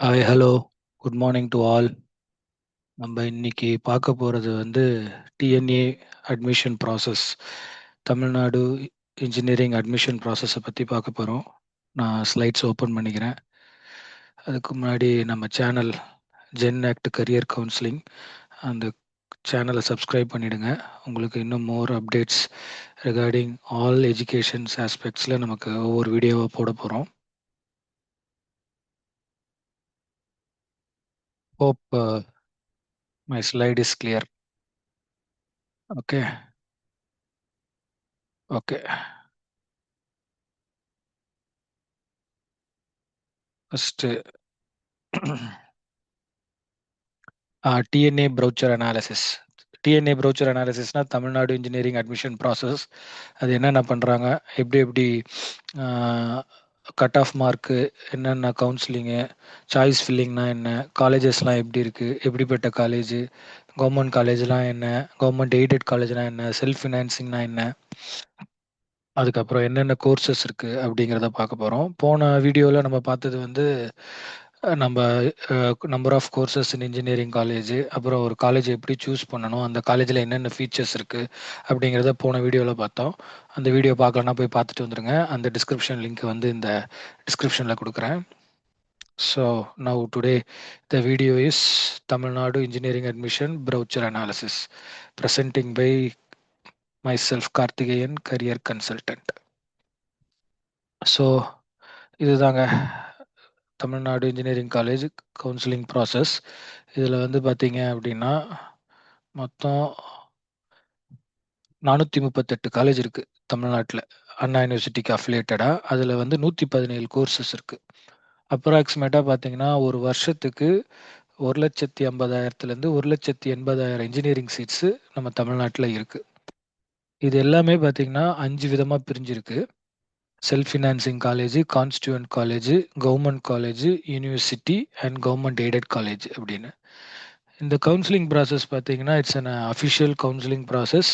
Hi hello good morning to all. நம்ம இன்னைக்கு பார்க்க போகிறது DNA admission process, Tamil Nadu engineering admission ப்ராசஸை பற்றி பார்க்க போகிறோம். நான் ஸ்லைட்ஸ் ஓப்பன் பண்ணிக்கிறேன். அதுக்கு முன்னாடி நம்ம channel Gen Act career counselling, அந்த சேனலை சப்ஸ்கிரைப் பண்ணிடுங்க. உங்களுக்கு இன்னும் more updates regarding all educations ஆஸ்பெக்ட்ஸில் நமக்கு ஒவ்வொரு வீடியோவாக போட போகிறோம். Hope my slide is clear. Okay okay first TNEA brochure analysis. TNEA brochure அனாலிசிஸ்னா தமிழ்நாடு இன்ஜினியரிங் அட்மிஷன் ப்ராசஸ். அது என்னென்ன பண்ணுறாங்க, எப்படி எப்படி கட் ஆஃப் மார்க்கு, என்னென்ன கவுன்சிலிங்கு, சாய்ஸ் ஃபில்லிங்னா என்ன, காலேஜஸ்லாம் எப்படி இருக்குது, எப்படிப்பட்ட காலேஜ், கவர்மெண்ட் காலேஜ்லாம் என்ன, கவர்மெண்ட் எய்டட் காலேஜ்லாம் என்ன, செல்ஃப் ஃபினான்சிங்னா என்ன, அதுக்கப்புறம் என்னென்ன கோர்சஸ் இருக்குது அப்படிங்கிறத பார்க்க போகிறோம். போன வீடியோவில் நம்ம பார்த்தது நம்ம number of courses in engineering college, அப்புறம் ஒரு காலேஜ் எப்படி சூஸ் பண்ணணும், அந்த காலேஜில் என்னென்ன ஃபீச்சர்ஸ் இருக்குது அப்படிங்கிறத போன வீடியோவில் பார்த்தோம். அந்த வீடியோ பார்க்கலன்னா போய் பார்த்துட்டு வந்துடுங்க. அந்த டிஸ்கிரிப்ஷன் லிங்க் இந்த டிஸ்கிரிப்ஷனில் கொடுக்குறேன். So now today the video is Tamil Nadu engineering admission brochure analysis, presenting by myself Karthikeyan, career consultant. So இதுதாங்க Tamil Nadu engineering college counselling process. இதில் பார்த்தீங்க அப்படின்னா மொத்தம் 438 காலேஜ் இருக்குது தமிழ்நாட்டில், அண்ணா யூனிவர்சிட்டிக்கு அஃபிலியேட்டடாக. அதில் 117 கோர்சஸ் இருக்குது. அப்ராக்சிமேட்டாக பார்த்தீங்கன்னா ஒரு வருஷத்துக்கு 1,50,000 1,80,000 இன்ஜினியரிங் சீட்ஸு நம்ம தமிழ்நாட்டில் இருக்குது. இது எல்லாமே பார்த்தீங்கன்னா 5 விதமாக பிரிஞ்சிருக்கு: self financing college, constituent college, government college, university and government aided college அப்படின்னு. இந்த கவுன்சிலிங் ப்ராசஸ் பார்த்தீங்கன்னா it's an official counselling process.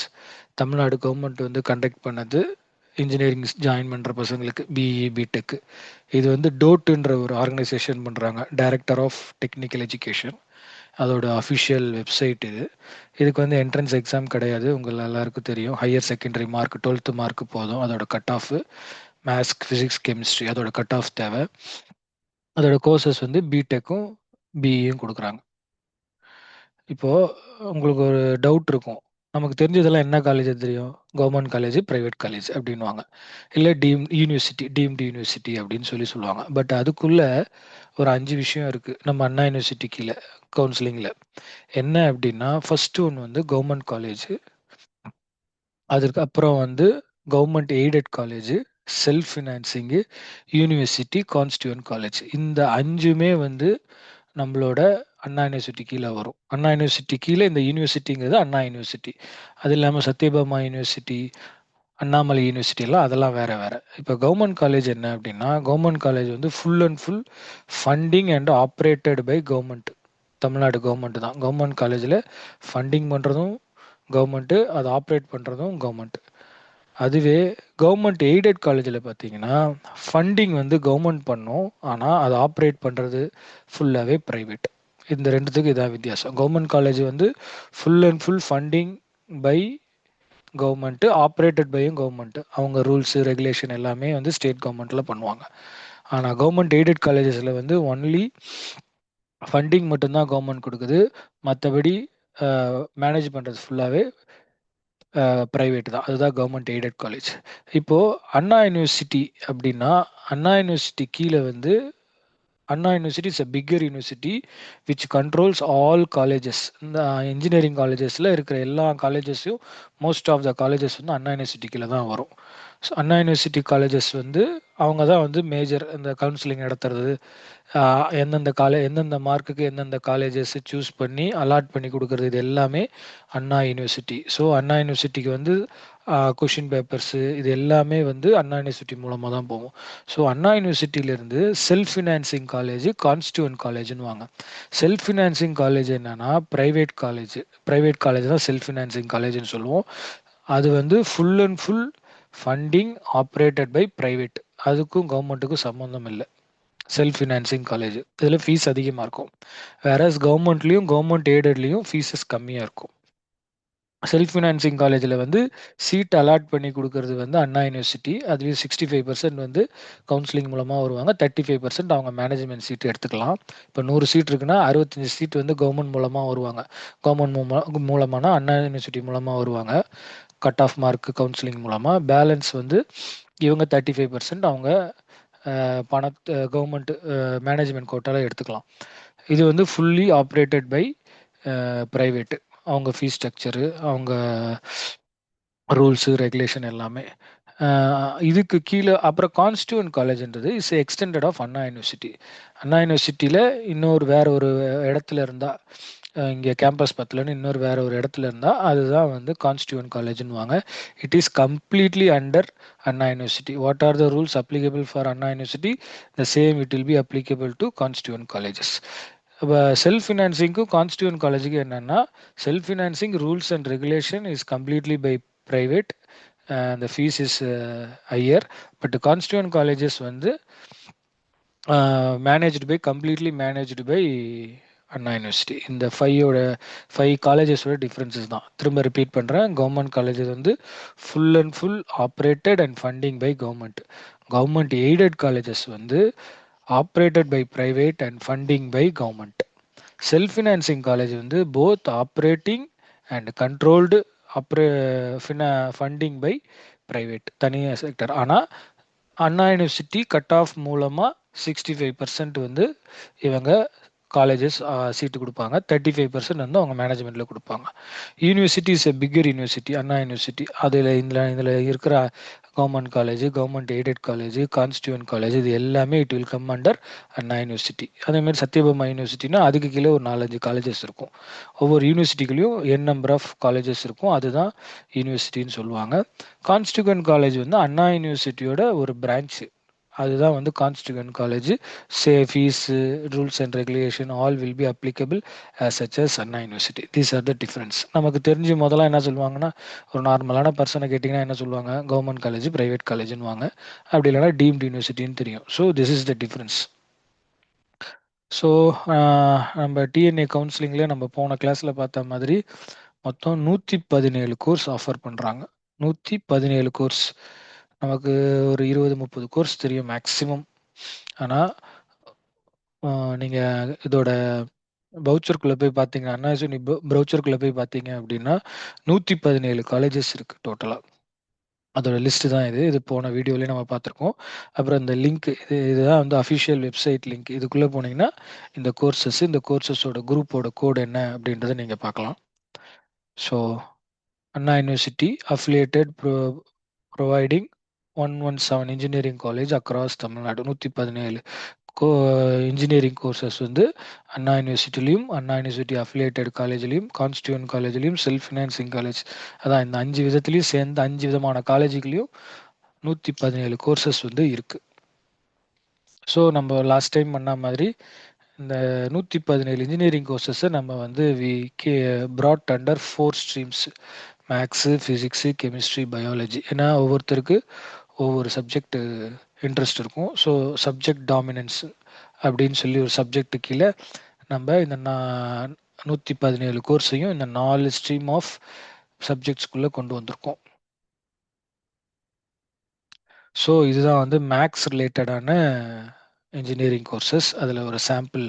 Tamil Nadu government conduct பண்ணது இன்ஜினியரிங் ஜாயின் பண்ணுற பசங்களுக்கு, பிஇ பிடெக். இது டோட்டுன்ற ஒரு ஆர்கனைசேஷன் பண்ணுறாங்க, டைரக்டர் ஆஃப் டெக்னிக்கல் எஜுகேஷன். அதோட அஃபிஷியல் வெப்சைட் இது. இதுக்கு என்ட்ரன்ஸ் எக்ஸாம் கிடையாது, உங்கள் எல்லாருக்கும் தெரியும். Higher secondary mark 12th mark போதும். அதோட cut off maths, physics, chemistry அதோட கட் ஆஃப் தேவை. அதோட கோர்சஸ் பிடெக்கும் பிஇயும் கொடுக்குறாங்க. இப்போது உங்களுக்கு ஒரு டவுட் இருக்கும், நமக்கு தெரிஞ்சதெல்லாம் என்ன காலேஜ் தெரியும், கவர்மெண்ட் காலேஜ், ப்ரைவேட் காலேஜ் அப்படின்வாங்க, இல்லை டீம்டு யூனிவர்சிட்டி அப்படின்னு சொல்லுவாங்க. பட் அதுக்குள்ள ஒரு 5 விஷயம் இருக்குது நம்ம அண்ணா யூனிவர்சிட்டி கீழே கவுன்சிலிங்கில். என்ன அப்படின்னா, ஃபர்ஸ்ட் ஒன்று கவர்மெண்ட் காலேஜ், அதுக்கு அப்புறம் government aided college, self financing, university, constituent college. இந்த 5மே நம்மளோட அண்ணா யூனிவர்சிட்டி கீழே வரும். அண்ணா யூனிவர்சிட்டி கீழே இந்த யூனிவர்சிட்டிங்கிறது அண்ணா யூனிவர்சிட்டி. அது இல்லாமல் சத்யபாமா யூனிவர்சிட்டி, அண்ணாமலை யூனிவர்சிட்டி எல்லாம் அதெல்லாம் வேற வேற. இப்போ கவர்மெண்ட் காலேஜ் என்ன அப்படின்னா, government college full and full funding and operated by government. Tamil Nadu government தான். கவர்மெண்ட் காலேஜில் ஃபண்டிங் பண்ணுறதும் கவர்மெண்ட்டு, அதை ஆப்ரேட் பண்ணுறதும் கவர்மெண்ட். அதுவே கவர்மெண்ட் எய்டட் காலேஜில் பார்த்தீங்கன்னா ஃபண்டிங் கவர்மெண்ட் பண்ணும், ஆனால் அதை ஆப்ரேட் பண்ணுறது ஃபுல்லாகவே ப்ரைவேட். இந்த ரெண்டுத்துக்கு இதான் வித்தியாசம். Government college full and full funding by government, operated பையும் கவர்மெண்ட்டு. அவங்க ரூல்ஸு ரெகுலேஷன் எல்லாமே ஸ்டேட் கவர்மெண்ட்டில் பண்ணுவாங்க. ஆனால் கவர்மெண்ட் எய்டட் காலேஜஸில் ஒன்லி ஃபண்டிங் மட்டும்தான் கவர்மெண்ட் கொடுக்குது, மற்றபடி மேனேஜ் பண்ணுறது ஃபுல்லாகவே ப்ரைவேட் தான். அதுதான் கவர்மெண்ட் எய்டட் காலேஜ். இப்போது அண்ணா யூனிவர்சிட்டி அப்படின்னா, அண்ணா யூனிவர்சிட்டி கீழே Anna university is a bigger university which controls all colleges. இந்த இன்ஜினியரிங் காலேஜஸில் இருக்கிற எல்லா காலேஜஸையும், most of the colleges Anna university கீழே தான் வரும். ஸோ அண்ணா யூனிவர்சிட்டி காலேஜஸ் அவங்க தான் மேஜர் இந்த கவுன்சிலிங் நடத்துறது, எந்தெந்த மார்க்குக்கு எந்தெந்த காலேஜஸ் சூஸ் பண்ணி அலாட் பண்ணி கொடுக்கறது, இது எல்லாமே அண்ணா யூனிவர்சிட்டி. ஸோ அண்ணா யூனிவர்சிட்டிக்கு கொஷின் பேப்பர்ஸு இது எல்லாமே அண்ணா யூனிவர்சிட்டி மூலமாக தான் போகும். ஸோ அண்ணா யூனிவர்சிட்டியிலேருந்து செல்ஃப் ஃபினான்சிங் காலேஜ், கான்ஸ்டியூவன்ட் காலேஜ்னு வாங்க. செல்ஃப் ஃபினான்சிங் காலேஜ் என்னன்னா ப்ரைவேட் காலேஜ். ப்ரைவேட் காலேஜ் தான் செல்ஃப் ஃபினான்சிங் காலேஜ்னு சொல்லுவோம். அது full and full funding operated by private. அதுக்கும் கவர்மெண்ட்டுக்கும் சம்மந்தம் இல்லை. Self financing college. இதில் ஃபீஸ் அதிகமாக இருக்கும். வேறஸ் கவர்மெண்ட் எய்டட்லேயும் ஃபீஸஸ் கம்மியாக இருக்கும். செல்ஃப் ஃபினான்சிங் காலேஜில் வந்து சீட் அலாட் பண்ணி கொடுக்கறது வந்து அண்ணா யூனிவர்சிட்டி. அதுலேயும் 65% வந்து கவுன்சிலிங் மூலமாக வருவாங்க. 35% அவங்க மேனேஜ்மெண்ட் சீட் எடுத்துக்கலாம். இப்போ 100 சீட் இருக்குன்னா 65 சீட் வந்து கவர்மெண்ட் மூலமாக வருவாங்க. கவர்மெண்ட் மூலமானா அண்ணா யூனிவர்சிட்டி மூலமாக வருவாங்க. கட் ஆஃப் மார்க் கவுன்சிலிங் மூலமாக. பேலன்ஸ் வந்து இவங்க 35% அவங்க கவர்மெண்ட் மேனேஜ்மெண்ட் கோட்டாவில் எடுத்துக்கலாம். இது வந்து ஃபுல்லி ஆப்ரேட்டட் பை ப்ரைவேட்டு. அவங்க ஃபீஸ் ஸ்ட்ரக்சரு, அவங்க ரூல்ஸு, ரெகுலேஷன் எல்லாமே. இதுக்கு கீழே அப்புறம் கான்ஸ்டியூவன்ட் காலேஜ்ன்றது is extended of Anna university. Anna யூனிவர்சிட்டியில் இன்னொரு வேற ஒரு இடத்துல இருந்தால், இங்கே கேம்பஸ் பத்தலன்னு இன்னொரு வேற ஒரு இடத்துல இருந்தால் அதுதான் வந்து கான்ஸ்டியூவன்ட் காலேஜ்னுவாங்க. It is completely under Anna university. What are the rules applicable for Anna university? The same it will be applicable to constituent colleges. இப்போ செல்ஃப் ஃபினான்சிங்க்கும் கான்ஸ்டியூவன்ட் காலேஜுக்கு என்னென்னா, self financing rules and regulation is completely by private. the fees is higher, but the constituent colleges வந்து completely managed by Anna university. இந்த 5 காலேஜஸோட differences தான். திரும்ப repeat பண்ணுறேன். கவர்மெண்ட் காலேஜஸ் வந்து full and full operated and funding by government. Government aided colleges வந்து operated by private and funding by government. Self financing college வந்து both operating and controlled funding by private, தனியார் sector. ஆனால் Anna university cut off மூலமாக 65% வந்து இவங்க colleges சீட்டு கொடுப்பாங்க. 35% வந்து அவங்க மேனேஜ்மெண்ட்டில் கொடுப்பாங்க. University is a bigger university, Anna university. இதில் இருக்கிற government college, government aided college, constituent college, இது எல்லாமே it will come under Anna university. அதேமாதிரி சத்யபாமா யூனிவர்சிட்டினா அதுக்கு கீழே ஒரு 4-5 காலேஜஸ் இருக்கும். ஒவ்வொரு யூனிவர்சிட்டிக்குள்ளேயும் நம்பர் ஆஃப் காலேஜஸ் இருக்கும். அதுதான் யூனிவர்சிட்டின்னு சொல்லுவாங்க. கான்ஸ்டியூவன்ட் காலேஜ் வந்து அண்ணா யூனிவர்சிட்டியோட ஒரு பிரான்ச்சு. அதுதான் வந்து constituent college. Fees, rules and regulation all will be applicable as such as Anna university. These are the difference. நமக்கு தெரிஞ்சு முதல்ல என்ன சொல்லுவாங்கன்னா, ஒரு நார்மலான பர்சனை கேட்டிங்கன்னா என்ன சொல்லுவாங்க? கவர்மெண்ட் காலேஜ், ப்ரைவேட் காலேஜ்னுவாங்க. அப்படி இல்லைனா டீம்டு யூனிவர்சிட்டின்னு தெரியும். So this is the difference. So நம்ம டிஎன்ஏ கவுன்சிலிங்கில் நம்ம போன கிளாஸில் பார்த்த மாதிரி மொத்தம் 117 கோர்ஸ் ஆஃபர் பண்ணுறாங்க. 117 கோர்ஸ். நமக்கு ஒரு 20-30 கோர்ஸ் தெரியும் மேக்ஸிமம். ஆனால் நீங்கள் இதோட பவுச்சருக்குள்ளே போய் பார்த்தீங்க, அண்ணா யூனிவர்சிட்டி ப்ரௌச்சருக்குள்ளே போய் பார்த்தீங்க அப்படின்னா 117 காலேஜஸ் இருக்குது டோட்டலாக. அதோட லிஸ்ட்டு தான் இது. இது போன வீடியோலேயே நம்ம பார்த்துருக்கோம். அப்புறம் இந்த லிங்க் இதுதான் வந்து அஃபிஷியல் வெப்சைட் லிங்க். இதுக்குள்ளே போனீங்கன்னா இந்த கோர்சஸோட குரூப்போட கோடு என்ன அப்படின்றத நீங்கள் பார்க்கலாம். So Anna university affiliated providing 117 engineering college across Tamil Nadu. 117 engineering courses வந்து அண்ணா யூனிவர்சிட்டிலையும், அண்ணா யூனிவர்சிட்டி அஃபிலியேட்டட் காலேஜ்லையும், கான்ஸ்டியூவன்ட் காலேஜ்லையும், செல்ஃப் ஃபினான்சிங் காலேஜ், அதான் இந்த 5 விதத்துலையும் சேர்ந்து 5 விதமான காலேஜுகளையும் 117 கோர்சஸ் வந்து இருக்குது. ஸோ நம்ம லாஸ்ட் டைம் பண்ண மாதிரி இந்த 117 இன்ஜினியரிங் கோர்சஸை நம்ம வந்து brought under 4 streams: maths, physics, chemistry, biology. ஏன்னா ஒவ்வொருத்தருக்கு ஒவ்வொரு சப்ஜெக்ட் இன்ட்ரெஸ்ட் இருக்கும். ஸோ சப்ஜெக்ட் டாமினன்ஸ் அப்படின்னு சொல்லி ஒரு சப்ஜெக்ட் கீழே நம்ம இந்த 117 கோர்ஸையும் இந்த 4 ஸ்ட்ரீம் ஆஃப் சப்ஜெக்ட்ஸ்குள்ளே கொண்டு வந்திருக்கோம். ஸோ இதுதான் வந்து மேக்ஸ் ரிலேட்டடான இன்ஜினியரிங் கோர்சஸ். அதில் ஒரு சாம்பிள்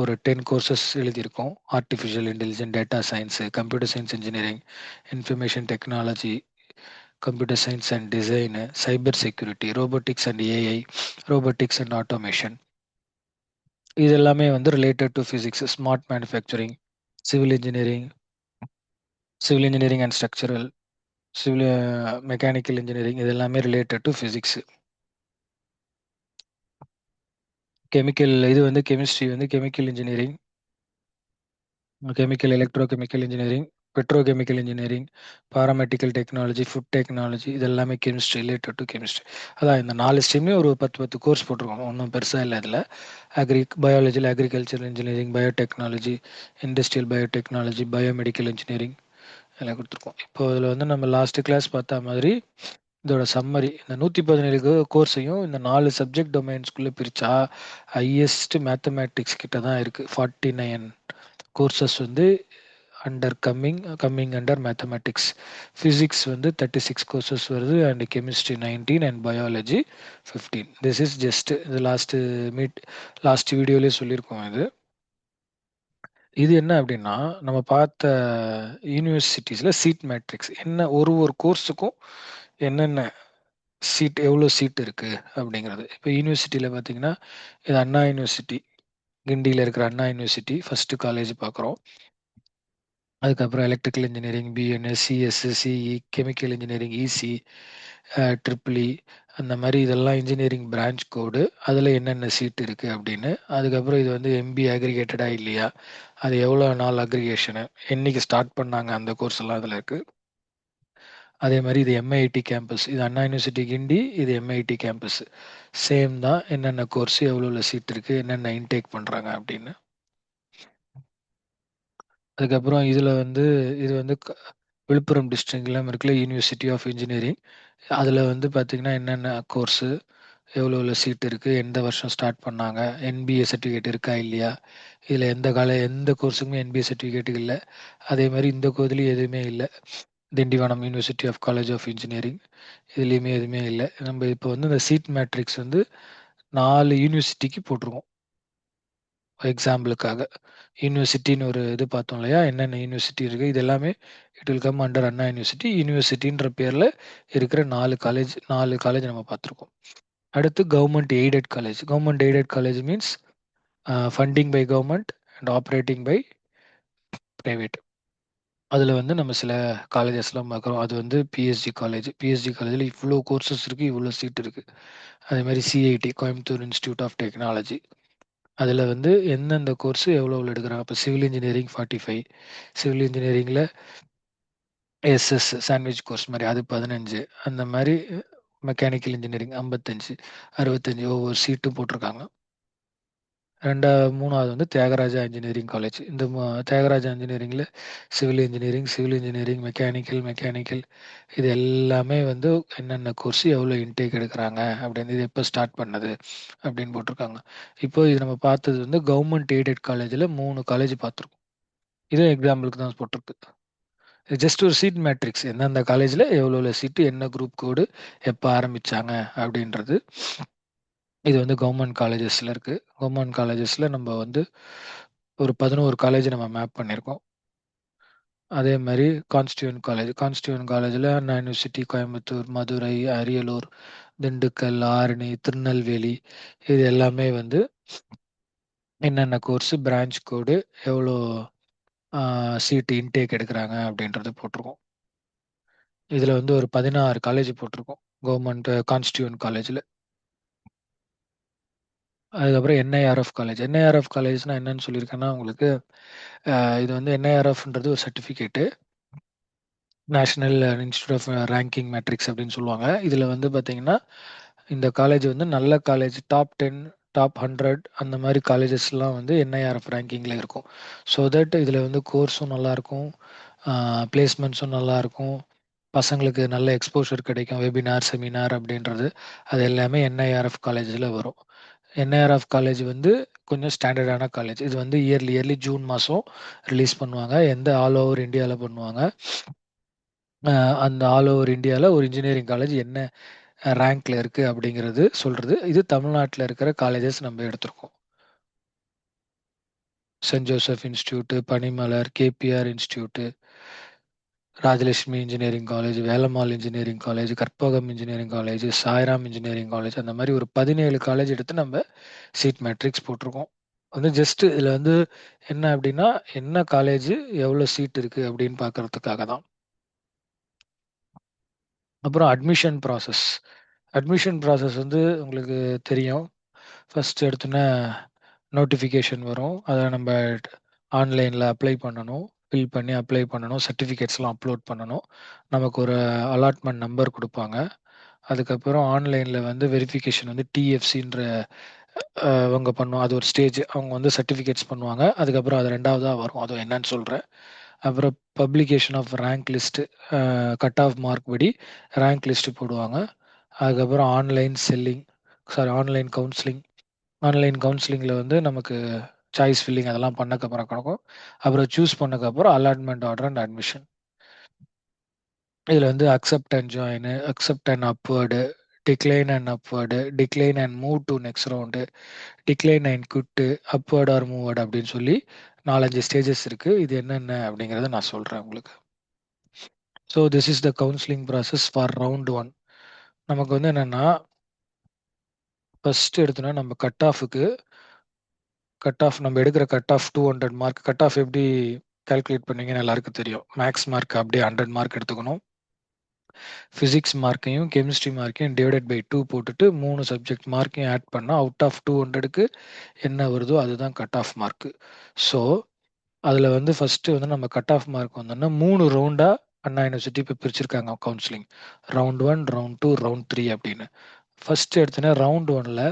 ஒரு 10 கோர்சஸ் எழுதியிருக்கோம். Artificial intelligence, data science, computer science engineering, information technology, computer science and design, cyber security, robotics and AI, robotics and automation. இது எல்லாமே வந்து related to physics. Smart manufacturing, civil engineering and structural, civil mechanical engineering, இது எல்லாமே related to physics. Chemical இது வந்து chemistry வந்து chemical engineering, chemical electrochemical engineering, petrochemical engineering, paramedical technology, food technology, இது எல்லாமே கெமிஸ்ட்ரி, ரிலேட்டட் டு கெமிஸ்ட்ரி. அதான் இந்த 4 ஸ்ட்ரீம்லேயும் ஒரு 10 கோர்ஸ் போட்டிருக்கோம். ஒன்றும் பெருசாக இல்லை. இதில் பயாலஜியில் agriculture engineering, biotechnology, industrial biotechnology, biomedical engineering எல்லாம் கொடுத்துருக்கோம். இப்போ இதில் வந்து நம்ம லாஸ்ட் கிளாஸ் பார்த்த மாதிரி இதோட சம்மரி இந்த 117 கோர்ஸையும் இந்த 4 சப்ஜெக்ட் டொமைன்ஸ்குள்ள பிரிச்சா ஹையஸ்ட் மேத்தமேட்டிக்ஸ் கிட்ட தான் இருக்கு. 49 கோர்சஸ் வந்து under coming under mathematics. Physics வந்து 36 கோர்சஸ் வருது and chemistry 19 and biology 15. This is just இது லாஸ்ட் வீடியோலேயே சொல்லியிருக்கோம் இது. இது என்ன அப்படின்னா நம்ம பார்த்த யூனிவர்சிட்டிஸில் சீட் மேட்ரிக்ஸ் என்ன, ஒரு ஒரு கோர்ஸுக்கும் என்னென்ன சீட், எவ்வளோ சீட் இருக்குது அப்படிங்கிறது. இப்போ யூனிவர்சிட்டியில் பார்த்தீங்கன்னா இது அண்ணா யூனிவர்சிட்டி, கிண்டியில் இருக்கிற அண்ணா யூனிவர்சிட்டி ஃபஸ்ட்டு காலேஜ் பார்க்குறோம். அதுக்கப்புறம் electrical engineering BNS, CS, CE, chemical engineering EC, triple E, அந்த மாதிரி இதெல்லாம் இன்ஜினியரிங் பிரான்ச் கோடு, அதில் என்னென்ன சீட் இருக்குது அப்படின்னு. அதுக்கப்புறம் இது வந்து எம்பி அக்ரிகேட்டடா இல்லையா, அது எவ்வளோ நாள் அக்ரிகேஷனு, என்னைக்கு ஸ்டார்ட் பண்ணாங்க, அந்த கோர்ஸ் எல்லாம் அதில் இருக்குது. அதே மாதிரி இது எம்ஐடி கேம்பஸ், இது அண்ணா யூனிவர்சிட்டி கிண்டி, இது எம்ஐடி கேம்பஸ். சேம் தான், என்னென்ன கோர்ஸ் எவ்வளோ சீட் இருக்குது, என்னென்ன இன்டேக் பண்ணுறாங்க அப்படின்னு. அதுக்கப்புறம் இதில் வந்து இது வந்து விழுப்புரம் டிஸ்ட்ரிக்ட்லாம் இருக்குல்ல யூனிவர்சிட்டி ஆஃப் இன்ஜினியரிங், அதில் வந்து பார்த்திங்கன்னா என்னென்ன கோர்ஸு, எவ்வளோ சீட் இருக்குது, எந்த வருஷம் ஸ்டார்ட் பண்ணாங்க, என்பிஏ சர்டிஃபிகேட் இருக்கா இல்லையா, இதில் எந்த கோர்ஸுக்குமே என்பிஏ சர்டிஃபிகேட் இல்லை. அதே மாதிரி இந்த கோர்ஸ்லேயும் எதுவுமே இல்லை. Tindivanam university of college of engineering, இதுலேயுமே எதுவுமே இல்லை. நம்ம இப்போ வந்து இந்த சீட் மேட்ரிக்ஸ் வந்து 4 யூனிவர்சிட்டிக்கு போட்டிருக்கோம். எக்ஸாம்பிளுக்காக யூனிவர்சிட்டின்னு ஒரு இது பார்த்தோம் இல்லையா, என்னென்ன யூனிவர்சிட்டி இருக்குது, இது எல்லாமே it will come under Anna university. யூனிவர்சிட்டின்ற பேரில் இருக்கிற 4 காலேஜ் நம்ம பார்த்துருக்கோம். அடுத்து government aided college. Government aided college means funding by government and operating by private. அதில் வந்து நம்ம சில காலேஜஸ்லாம் பார்க்குறோம். அது வந்து பிஎஸ்ஜி காலேஜ். பிஎஸ்ஜி காலேஜில் இவ்வளோ கோர்சஸ் இருக்குது, இவ்வளோ சீட் இருக்குது. அதே மாதிரி CIT, Coimbatore institute of technology, அதில் வந்து எந்தெந்த கோர்ஸு எவ்வளோ எடுக்கிறாங்க. இப்போ சிவில் இன்ஜினியரிங் 45, சிவில் இன்ஜினியரிங்கில் எஸ்எஸ் சாண்ட்விச் கோர்ஸ் மாதிரி அது 15, அந்த மாதிரி மெக்கானிக்கல் இன்ஜினியரிங் 55, 65 ஒவ்வொரு சீட்டும் போட்டிருக்காங்க. மூணாவது வந்து தியாகராஜா இன்ஜினியரிங் காலேஜ். இந்த தியாகராஜா இன்ஜினியரிங்கில் சிவில் இன்ஜினியரிங், மெக்கானிக்கல் இது எல்லாமே வந்து என்னென்ன கோர்ஸ் எவ்வளோ இன்டேக் எடுக்கிறாங்க அப்படின்னு, இது எப்போ ஸ்டார்ட் பண்ணது அப்படின்னு போட்டிருக்காங்க. இப்போ இது நம்ம பார்த்தது வந்து கவர்மெண்ட் எய்டட் காலேஜில் 3 காலேஜ் பார்த்துருக்கோம். இது எக்ஸாம்பிளுக்கு தான் போட்டிருக்கு. ஜஸ்ட் ஒரு சீட் மேட்ரிக்ஸ், எந்தெந்த காலேஜில் எவ்வளோ சீட்டு, என்ன குரூப் கோடு, எப்போ ஆரம்பித்தாங்க அப்படின்றது. இது வந்து கவர்மெண்ட் காலேஜஸில் இருக்குது. கவர்மெண்ட் காலேஜஸில் நம்ம வந்து ஒரு 11 காலேஜ் நம்ம மேப் பண்ணியிருக்கோம். அதே மாதிரி கான்ஸ்டியூவன்ட் காலேஜில் அண்ணா யூனிவர்சிட்டி, கோயம்புத்தூர், மதுரை, அரியலூர், திண்டுக்கல், ஆரணி, திருநெல்வேலி, இது எல்லாமே வந்து என்னென்ன கோர்ஸு, பிரான்ச் கோடு, எவ்வளோ சீட்டு இன்டேக் எடுக்கிறாங்க அப்படின்றது போட்டிருக்கோம். இதில் வந்து ஒரு 16 காலேஜ் போட்டிருக்கோம் கவர்மெண்ட் கான்ஸ்டியூவன்ட் காலேஜில். அதுக்கப்புறம் என்ஐஆர்எஃப் காலேஜ்னா என்னன்னு சொல்லியிருக்கேன்னா உங்களுக்கு, இது வந்து என்ஐஆர்எஃப்ன்றது ஒரு certificate, national institute of ranking matrix அப்படின்னு சொல்லுவாங்க. இதில் வந்து பார்த்தீங்கன்னா இந்த காலேஜ் வந்து நல்ல காலேஜ், டாப் 10, டாப் 100 அந்த மாதிரி காலேஜஸ்லாம் வந்து என்ஐஆர்எஃப் ரேங்கிங்கில் இருக்கும். ஸோ தட் இதில் வந்து கோர்ஸும் நல்லாயிருக்கும், பிளேஸ்மெண்ட்ஸும் நல்லாயிருக்கும், பசங்களுக்கு நல்ல எக்ஸ்போஷர் கிடைக்கும், வெபினார், செமினார் அப்படின்றது, அது எல்லாமே என்ஐஆர்எஃப் காலேஜில் வரும். என்ஐஆர்எஃப் காலேஜ் வந்து கொஞ்சம் ஸ்டாண்டர்டான காலேஜ். இது வந்து இயர்லி ஜூன் மாதம் ரிலீஸ் பண்ணுவாங்க. ஆல் ஓவர் இந்தியாவில் பண்ணுவாங்க. அந்த ஆல் ஓவர் இந்தியாவில் ஒரு இன்ஜினியரிங் காலேஜ் என்ன ரேங்க்ல இருக்குது அப்படிங்கிறது சொல்கிறது. இது தமிழ்நாட்டில் இருக்கிற காலேஜஸ் நம்ம எடுத்திருக்கோம். Saint Joseph institute, Panimalar, KPR institute, Rajalakshmi engineering college, Velammal engineering college, Karpagam engineering college, Sairam engineering college, அந்த மாதிரி ஒரு 17 காலேஜ் எடுத்து நம்ம சீட் மேட்ரிக்ஸ் போட்டிருக்கோம். வந்து ஜஸ்ட் இதில் வந்து என்ன அப்படின்னா, என்ன காலேஜ் எவ்வளோ சீட் இருக்குது அப்படின்னு பார்க்கறதுக்காக தான். அப்புறம் அட்மிஷன் ப்ராசஸ் வந்து உங்களுக்கு தெரியும். ஃபர்ஸ்ட் எடுத்தோன்னே நோட்டிஃபிகேஷன் வரும். அதை நம்ம ஆன்லைனில் அப்ளை பண்ணணும், ஃபில் பண்ணி அப்ளை பண்ணணும், சர்டிஃபிகேட்ஸ்லாம் அப்லோட் பண்ணணும். நமக்கு ஒரு அலாட்மெண்ட் நம்பர் கொடுப்பாங்க. அதுக்கப்புறம் ஆன்லைனில் வந்து வெரிஃபிகேஷன் வந்து டிஎஃப்சின்ற அவங்க பண்ணுவோம். அது ஒரு ஸ்டேஜ், அவங்க வந்து சர்டிஃபிகேட்ஸ் பண்ணுவாங்க. அதுக்கப்புறம் அது 2வதா வரும், அது என்னன்னு சொல்கிறேன். அப்புறம் publication of rank list, cut off mark படி ரேங்க் லிஸ்ட்டு போடுவாங்க. அதுக்கப்புறம் online selling, sorry online counselling. Online கவுன்சிலிங்கில் வந்து நமக்கு சாய்ஸ் ஃபில்லிங் அதெல்லாம் பண்ணக்கப்புறம் கணக்கும். அப்புறம் சூஸ் பண்ணக்கப்புறம் அலாட்மெண்ட் ஆர்டர் அண்ட் அட்மிஷன். இதில் வந்து accept and join, accept and upward, decline and upward, decline and move to next round, decline and quit, upward or மூவ்வேர்டு அப்படின்னு சொல்லி 4-5 ஸ்டேஜஸ் இருக்குது. இது என்னென்ன அப்படிங்கிறத நான் சொல்கிறேன் உங்களுக்கு. So this is the counselling process for round 1. நமக்கு வந்து என்னென்னா, ஃபர்ஸ்ட் எடுத்தோன்னா நம்ம கட் ஆஃப் நம்ம எடுக்கிற cut off 200 mark. Cut off எப்படி கால்குலேட் பண்ணீங்கன்னு எல்லாருக்கும் தெரியும். மேக்ஸ் மார்க் அப்படியே 100 மார்க் எடுத்துக்கணும். ஃபிசிக்ஸ் மார்க்கையும் கெமிஸ்ட்ரி மார்க்கையும் டிவைடட் பை 2 போட்டுட்டு 3 சப்ஜெக்ட் மார்க்கையும் ஆட் பண்ணால் அவுட் ஆஃப் 200க்கு என்ன வருதோ அதுதான் கட் ஆஃப் மார்க்கு. ஸோ அதில் வந்து ஃபஸ்ட்டு வந்து நம்ம கட் ஆஃப் மார்க் வந்தோம்னா 3 ரவுண்டாக அண்ணா யூனிவர்சிட்டி இப்போ பிரிச்சிருக்காங்க கவுன்சிலிங். ரவுண்ட் 1, ரவுண்ட் 2, ரவுண்ட் 3 அப்படின்னு. ஃபர்ஸ்ட் எடுத்தோன்னா ரவுண்ட் 1ல்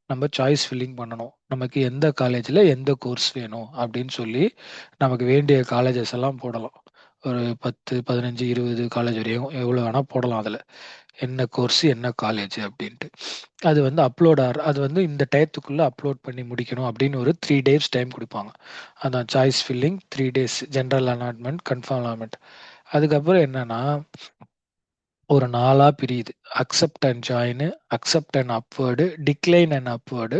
நம்ம சாய்ஸ் ஃபில்லிங் பண்ணணும். நமக்கு எந்த காலேஜில் எந்த கோர்ஸ் வேணும் அப்படின்னு சொல்லி நமக்கு வேண்டிய காலேஜஸ் எல்லாம் போடலாம். ஒரு 10, 15, 20 காலேஜ் வரையும் எவ்வளோ வேணால் போடலாம். அதில் என்ன கோர்ஸ் என்ன காலேஜ் அப்படின்ட்டு அது வந்து அது வந்து இந்த டயத்துக்குள்ளே அப்லோட் பண்ணி முடிக்கணும் அப்படின்னு ஒரு 3 days டைம் கொடுப்பாங்க. அதான் choice filling 3 days, general allotment, confirm allotment. அதுக்கப்புறம் என்னன்னா ஒரு 4ஆ பிரியுது. Accept and join, accept and upward, decline and upward,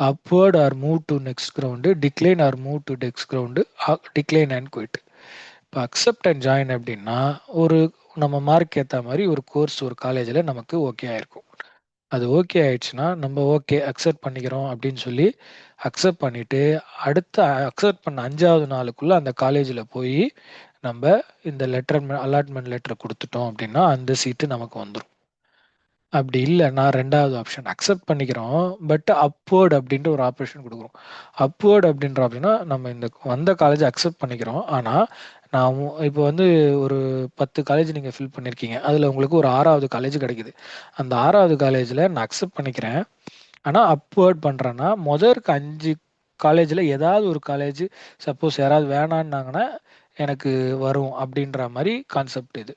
upward or move to next ground, decline or move to next ground, decline and quit. இப்போ accept and join அப்படின்னா ஒரு நம்ம mark ஏற்ற மாதிரி ஒரு கோர்ஸ் ஒரு காலேஜில் நமக்கு ஓகே ஆயிருக்கும். அது ஓகே ஆயிடுச்சுன்னா நம்ம ஓகே அக்செப்ட் பண்ணிக்கிறோம் அப்படின்னு சொல்லி அக்செப்ட் பண்ணிட்டு அடுத்த அக்செப்ட் பண்ண 5வது நாளுக்குள்ள அந்த காலேஜில் போய் நம்ம இந்த அலாட்மெண்ட் லெட்டர் கொடுத்துட்டோம் அப்படின்னா அந்த சீட்டு நமக்கு வந்துடும். அப்படி இல்லைன்னா 2வது ஆப்ஷன் அக்செப்ட் பண்ணிக்கிறோம் பட் அப்வேர்ட் அப்படின்ற ஒரு ஆப்ஷன் கொடுக்குறோம். அப்வேர்ட் அப்படின்ற ஆப்ஷன்னா நம்ம இந்த வந்த காலேஜ் அக்செப்ட் பண்ணிக்கிறோம். ஆனால் நான் இப்போ வந்து ஒரு 10 காலேஜ் நீங்கள் ஃபில் பண்ணியிருக்கீங்க. அதில் உங்களுக்கு ஒரு 6வது காலேஜ் கிடைக்குது. அந்த 6வது காலேஜில் நான் அக்செப்ட் பண்ணிக்கிறேன். ஆனால் அப்வேர்ட் பண்ணுறேன்னா இருக்க 5 காலேஜில் ஏதாவது ஒரு காலேஜ் சப்போஸ் யாராவது வேணான்னாங்கன்னா எனக்கு வரும் அப்படின்ற மாதிரி கான்செப்ட் இது.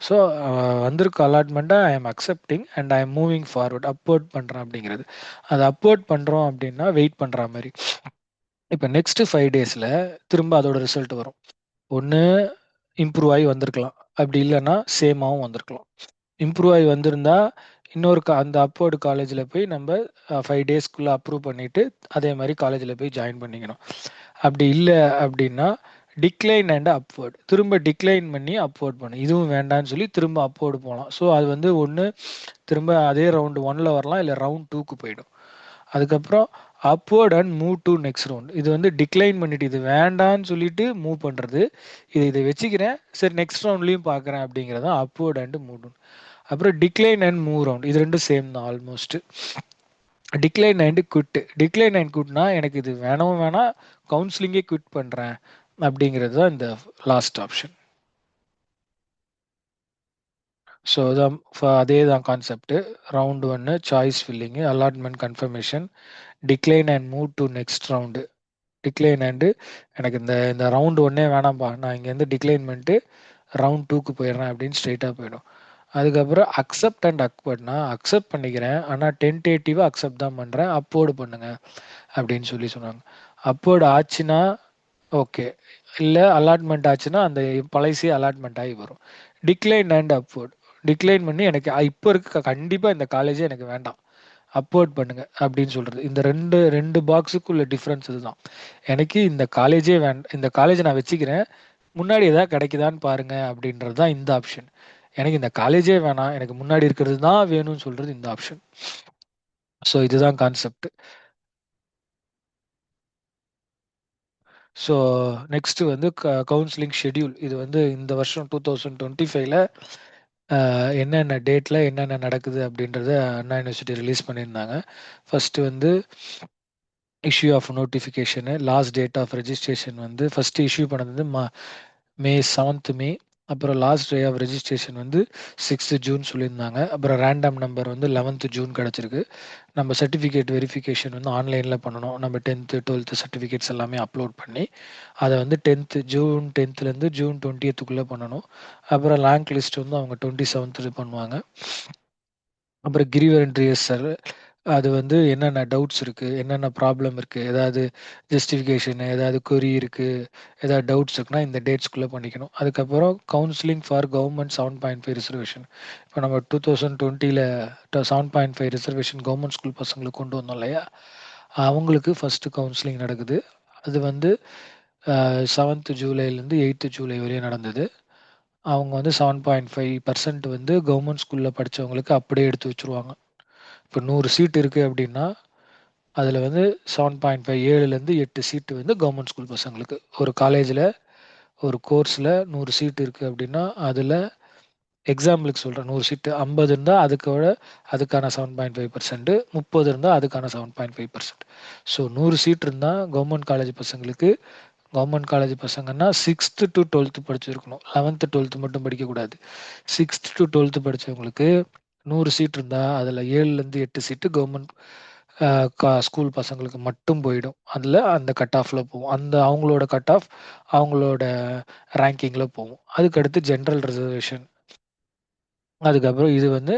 ஸோ வந்திருக்க அலாட்மெண்ட்டை I am accepting and I am moving forward, upward பண்ணுறேன் அப்படிங்கிறது. அது அப்வோர்ட் பண்ணுறோம் அப்படின்னா வெயிட் பண்ணுற மாதிரி. இப்போ நெக்ஸ்ட் 5 daysல திரும்ப அதோட ரிசல்ட் வரும். ஒன்று இம்ப்ரூவ் ஆகி வந்திருக்கலாம், அப்படி இல்லைன்னா சேமாகவும் வந்திருக்கலாம். இம்ப்ரூவ் ஆகி வந்திருந்தா இன்னொரு அந்த அப்வோர்டு காலேஜில் போய் நம்ம 5 daysக்குள்ளே அப்ரூவ் பண்ணிவிட்டு அதே மாதிரி காலேஜில் போய் ஜாயின் பண்ணிக்கணும். அப்படி இல்லை அப்படின்னா டிக்ளைன் அண்ட் அப்வோர்ட், திரும்ப டிக்ளைன் பண்ணி அப்வோர்ட் பண்ணு, இதுவும் வேண்டான்னு சொல்லி திரும்ப அப்வோர்டு போகலாம். ஸோ அது வந்து ஒன்று திரும்ப அதே ரவுண்டு 1ல் வரலாம், இல்லை ரவுண்ட் 2க்கு போயிடும். அதுக்கப்புறம் upward and move to next round. இது வந்து டிக்ளைன் பண்ணிட்டு இது வேண்டான்னு சொல்லிட்டு மூவ் பண்ணுறது. இதை வச்சுக்கிறேன், சரி நெக்ஸ்ட் ரவுண்ட்லேயும் பார்க்குறேன் அப்படிங்கிறது தான் அப்வோர்ட் அண்ட் மூவ் டவுன். அப்புறம் டிக்ளைன் அண்ட் மூவ் ரவுண்ட், இது ரெண்டும் சேம் தான் almost. Decline and quit, decline and குவிட்னா எனக்கு இது வேணவும் வேணாம், கவுன்சிலிங்கே குவிட் பண்ணுறேன் அப்படிங்கிறது தான் இந்த லாஸ்ட் ஆப்ஷன். ஸோ அதான் அதே தான் concept. Round 1 choice filling, allotment confirmation, decline and move to next round. Decline and எனக்கு இந்த இந்த ரவுண்டு 1 வேணாம்ப்பா, நான் இங்கேருந்து டிக்ளைன் பண்ணிட்டு ரவுண்ட் 2க்கு போயிடுறேன் அப்படின்னு ஸ்ட்ரெயிட்டாக போயிடும். அதுக்கப்புறம் அக்செப்ட் அண்ட் அக்வர்ட்னா அக்செப்ட் பண்ணிக்கிறேன், ஆனால் டென்டேட்டிவாக அக்செப்ட் தான் பண்ணுறேன், அப்வோர்டு பண்ணுங்க அப்படின்னு சொல்லி சொன்னாங்க. அப்வோர்டு ஆச்சுன்னா ஓகே, இல்லை அலாட்மெண்ட் ஆச்சுன்னா அந்த பழைசே அலாட்மெண்ட் ஆகி வரும். டிக்ளைன் அண்ட் அப்வோர்ட், டிக்ளைன் பண்ணி எனக்கு இப்போ இருக்க கண்டிப்பாக இந்த காலேஜே எனக்கு வேண்டாம், அப்வோர்ட் பண்ணுங்க அப்படின்னு சொல்றது. இந்த ரெண்டு பாக்ஸுக்குள்ள டிஃப்ரென்ஸ் இதுதான். எனக்கு இந்த காலேஜே வேண்டாம், இந்த காலேஜை நான் வச்சுக்கிறேன், முன்னாடி ஏதாவது கிடைக்குதான்னு பாருங்க அப்படின்றது தான் இந்த ஆப்ஷன். எனக்கு இந்த காலேஜே வேணாம், எனக்கு முன்னாடி இருக்கிறது தான் வேணும்னு சொல்றது இந்த ஆப்ஷன். ஸோ இதுதான் கான்செப்ட். ஸோ நெக்ஸ்ட் வந்து கவுன்சிலிங் ஷெட்யூல். இது வந்து இந்த வருஷம் 2025ல என்னென்ன டேட்ல என்னென்ன நடக்குது அப்படின்றத அண்ணா யூனிவர்சிட்டி ரிலீஸ் பண்ணியிருந்தாங்க. ஃபர்ஸ்ட் வந்து issue of notification, last date of registration வந்து ஃபர்ஸ்ட் இஷ்யூ பண்ணது May 7th. அப்புறம் லாஸ்ட் டே ஆஃப் ரெஜிஸ்ட்ரேஷன் வந்து 6th ஜூன் சொல்லியிருந்தாங்க. அப்புறம் ரேண்டம் நம்பர் வந்து 11th ஜூன் கிடச்சிருக்கு. நம்ம சர்டிஃபிகேட் வெரிஃபிகேஷன் வந்து ஆன்லைனில் பண்ணணும். நம்ம 10th 12th சர்டிஃபிகேட்ஸ் எல்லாமே அப்லோட் பண்ணி அதை வந்து ஜூன் 10th ஜூன் 20th பண்ணணும். அப்புறம் ரேங்க் லிஸ்ட் வந்து அவங்க 27th பண்ணுவாங்க. அப்புறம் கிரிவர் இன்ட்ரியஸ் அது வந்து என்னென்ன டவுட்ஸ் இருக்குது, என்னென்ன ப்ராப்ளம் இருக்குது, ஏதாவது ஜஸ்டிஃபிகேஷன், ஏதாவது கொரி இருக்குது, ஏதாவது டவுட்ஸ் இருக்குன்னா இந்த டேட்ஸ்குள்ளே பண்ணிக்கணும். அதுக்கப்புறம் கவுன்சிலிங் ஃபார் கவர்மெண்ட் 7.5 ரிசர்வேஷன். இப்போ நம்ம 2020 7.5 ரிசர்வேஷன் கவர்மெண்ட் ஸ்கூல் பசங்களுக்கு கொண்டு வந்தோம் இல்லையா, அவங்களுக்கு ஃபஸ்ட்டு கவுன்சிலிங் நடக்குது. அது வந்து 7th ஜூலைலேருந்து 8th ஜூலை வரையும் நடந்தது. அவங்க வந்து 7.5% வந்து கவர்மெண்ட் ஸ்கூலில் படித்தவங்களுக்கு அப்படியே எடுத்து வச்சுருவாங்க. இப்போ 100 சீட் இருக்குது அப்படின்னா அதில் வந்து 7.5 7லேருந்து 8 சீட்டு வந்து கவர்மெண்ட் ஸ்கூல் பசங்களுக்கு. ஒரு காலேஜில் ஒரு கோர்ஸில் 100 சீட் இருக்குது அப்படின்னா அதில் எக்ஸாம்பிளுக்கு சொல்கிறேன், 100 சீட்டு 50 இருந்தால் அதுக்கான 7.5%, 30 இருந்தால் அதுக்கான 7.5%. ஸோ 100 சீட் இருந்தால் கவர்மெண்ட் காலேஜ் பசங்களுக்கு, கவர்மெண்ட் காலேஜ் பசங்கன்னா 6th to 12th படிச்சிருக்கணும். 11th 12th மட்டும் படிக்கக்கூடாது. 6th to 12th படித்தவங்களுக்கு 100 சீட் இருந்தால் அதில் 7லேருந்து 8 சீட்டு கவர்மெண்ட் ஸ்கூல் பசங்களுக்கு மட்டும் போயிடும். அதில் அந்த கட் ஆஃபில் போகும். அவங்களோட கட் ஆஃப் அவங்களோட ரேங்கிங்கில் போகும். அதுக்கடுத்து ஜென்ரல் ரிசர்வேஷன். அதுக்கப்புறம் இது வந்து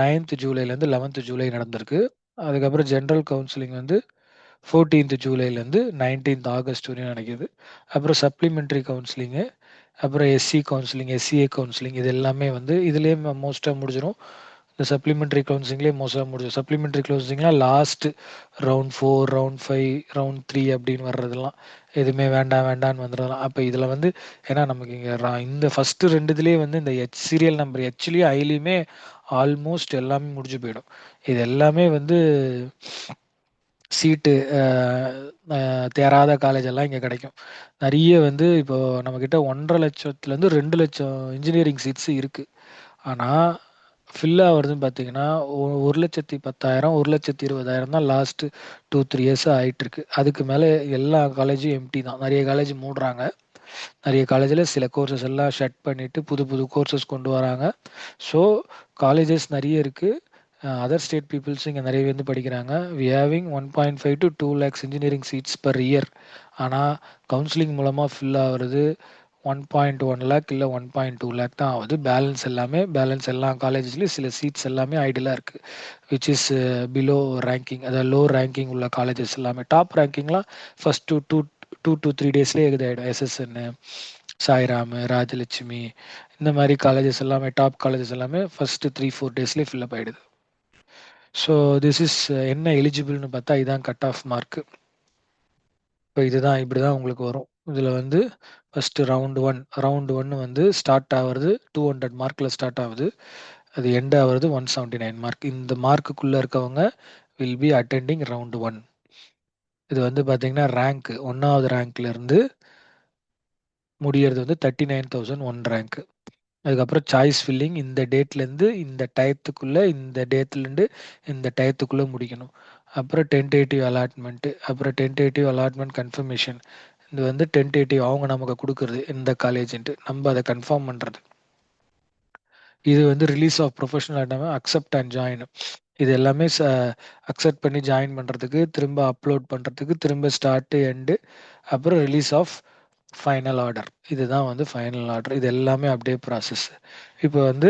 9th ஜூலைலேருந்து 11th ஜூலை நடந்திருக்கு. அதுக்கப்புறம் ஜென்ரல் கவுன்சிலிங் வந்து 14th ஜூலைலேருந்து 19th ஆகஸ்ட் வரையும் நடக்குது. அப்புறம் சப்ளிமெண்ட்ரி கவுன்சிலிங்கு, அப்புறம் எஸ்சி கவுன்சிலிங், எஸ்சிஏ கவுன்சிலிங், இது எல்லாமே வந்து இதுலேயே மோஸ்ட்டாக முடிஞ்சிடும். இந்த சப்ளிமெண்ட்ரி கவுன்சிலிங்லேயே மோஸ்ட்டாக முடிஞ்சிடும். சப்ளிமெண்ட்ரி கவுன்சிலிங்லாம் லாஸ்ட் ரவுண்ட் 4, ரவுண்ட் 5, ரவுண்ட் 3 அப்படின்னு வர்றதெல்லாம் எதுவுமே வேண்டாம் வேண்டான்னு வந்துடலாம். அப்போ இதில் வந்து ஏன்னா நமக்கு இங்கே இந்த ஃபஸ்ட்டு 2 இதுலேயே வந்து இந்த சீரியல் நம்பர் ஹெச்லேயும் ஐலையுமே ஆல்மோஸ்ட் எல்லாமே முடிஞ்சு போயிடும். இது எல்லாமே வந்து சீட்டு தேராத காலேஜ் எல்லாம் இங்கே கிடைக்கும். நிறைய வந்து இப்போ நம்மக்கிட்ட 1,50,000 2 லட்சம் இன்ஜினியரிங் சீட்ஸ் இருக்குது. ஆனால் ஃபில் ஆகுறதுன்னு பார்த்தீங்கன்னா 1,10,000 1,20,000 தான் லாஸ்ட்டு 2-3 இயர்ஸாக ஆகிட்டுருக்கு. அதுக்கு மேலே எல்லா காலேஜும் எம்டி தான். நிறைய காலேஜ் மூடுறாங்க. நிறைய காலேஜில் சில கோர்சஸ் எல்லாம் ஷட் பண்ணிவிட்டு புது புது கோர்சஸ் கொண்டு வராங்க. ஸோ காலேஜஸ் நிறைய இருக்குது. அதர் ஸ்டேட் பீப்புள்ஸ் இங்கே நிறைய வந்து படிக்கிறாங்க. We having 1.5 to 2 lakhs engineering seats per year. ஆனால் கவுன்சிலிங் மூலமாக ஃபில் ஆகுறது 1.1 lakh இல்லை 1.2 lakh தான் ஆகுது. பேலன்ஸ் எல்லா காலேஜஸ்லேயும் சில சீட்ஸ் எல்லாமே ஐடியலாக இருக்குது. விச் இஸ் பிலோ ரேங்கிங், அதாவது லோ ரேங்கிங் உள்ள காலேஜஸ் எல்லாமே. டாப் ரேங்கிங்லாம் ஃபஸ்ட் 2 to 3 டேஸ்லேயே இதாகிடும். எஸ்எஸ்என், சாய்ராம், ராஜலட்சுமி, இந்த மாதிரி காலேஜஸ் எல்லாமே, டாப் காலேஜஸ் எல்லாமே ஃபஸ்ட்டு 3-4 டேஸ்லேயே ஃபில்அப் ஆகிடுது. ஸோ திஸ் இஸ் என்ன எலிஜிபிள்னு பார்த்தா இதுதான் கட் ஆஃப் மார்க்கு. இப்போ இப்படி தான் உங்களுக்கு வரும். இதில் வந்து ஃபஸ்ட்டு ரவுண்டு ஒன்று வந்து ஸ்டார்ட் ஆகிறது 200 மார்க்கில் ஸ்டார்ட் ஆகுது. அது எண்ட் ஆகிறது 179 மார்க். இந்த மார்க்குள்ளே இருக்கவங்க வில் பி அட்டெண்டிங் ரவுண்டு 1. இது வந்து பார்த்தீங்கன்னா ரேங்க் 1வது ரேங்க்லேருந்து முடியறது வந்து 39,001 ரேங்க். அதுக்கப்புறம் சாய்ஸ் ஃபில்லிங் இந்த டேட்லேருந்து இந்த டயத்துக்குள்ளே, இந்த டேட்லேருந்து இந்த டயத்துக்குள்ளே முடிக்கணும். அப்புறம் டென்டேட்டிவ் அலாட்மெண்ட்டு, அப்புறம் டென்டேட்டிவ் அலாட்மெண்ட் கன்ஃபர்மேஷன். இது வந்து டென்டேட்டிவ் அவங்க நமக்கு கொடுக்குறது இந்த காலேஜுன்ட்டு, நம்ம அதை கன்ஃபார்ம் பண்ணுறது. இது வந்து ரிலீஸ் ஆஃப் ப்ரொஃபஷனல் ஆட்டமே அக்செப்ட் அண்ட் ஜாயின். இது எல்லாமே அக்செப்ட் பண்ணி ஜாயின் பண்ணுறதுக்கு, திரும்ப அப்லோட் பண்ணுறதுக்கு, திரும்ப ஸ்டார்ட்டு எண்டு, அப்புறம் ரிலீஸ் ஆஃப் ஃபைனல் ஆர்டர். இதுதான் வந்து ஃபைனல் ஆர்டர். இது எல்லாமே அப்படியே ப்ராசஸ். இப்போ வந்து